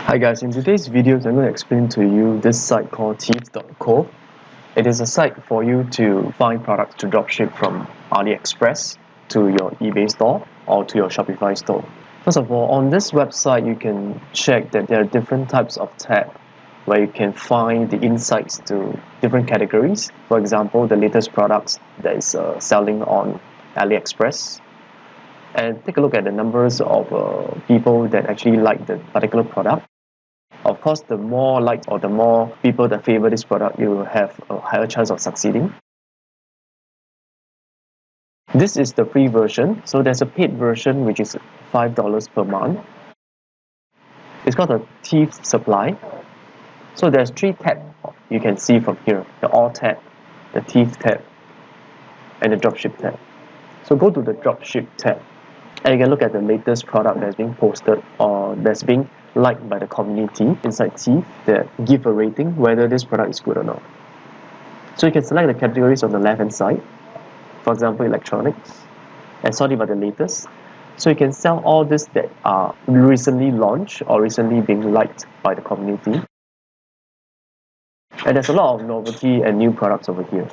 Hi guys, in today's video I'm going to explain to you this site called Thief.co. It is a site for you to find products to dropship from Aliexpress to your eBay store or to your Shopify store. First of all, on this website you can check that there are different types of tabs where you can find the insights to different categories. For example, the latest products that is selling on Aliexpress. And take a look at the numbers of people that actually like the particular product. Of course, the more likes or the more people that favor this product, you will have a higher chance of succeeding. This is the free version, so there's a paid version which is $5 per month. It's called the Thief Supply. So there's 3 tabs you can see from here: the All tab, the Thief tab, and the Dropship tab. So go to the Dropship tab, and you can look at the latest product that's being posted or that's being liked by the community inside Thief that give a rating whether this product is good or not. So you can select the categories on the left hand side, for example electronics, and sort it by the latest. So you can sell all this that are recently launched or recently being liked by the community. And there's a lot of novelty and new products over here.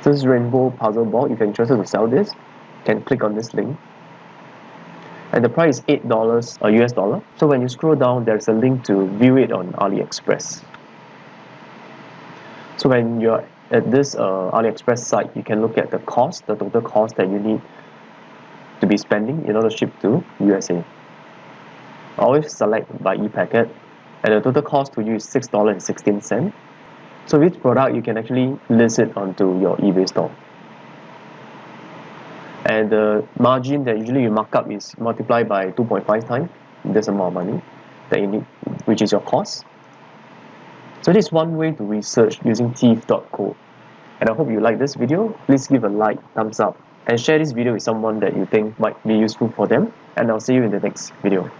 This rainbow puzzle ball, if you're interested to sell this, you can click on this link. And the price is $8 US dollar. So when you scroll down, there's a link to view it on Aliexpress. So when you're at this Aliexpress site, you can look at the cost, the total cost that you need to be spending in order to ship to USA. Always select by e-packet, and the total cost to you is $6.16. So with each product, you can actually list it onto your eBay store. And the margin that usually you mark up is multiplied by 2.5 times this amount of money that you need, which is your cost. So this is one way to research using Thief.co. And I hope you like this video. Please give a like, thumbs up, and share this video with someone that you think might be useful for them. And I'll see you in the next video.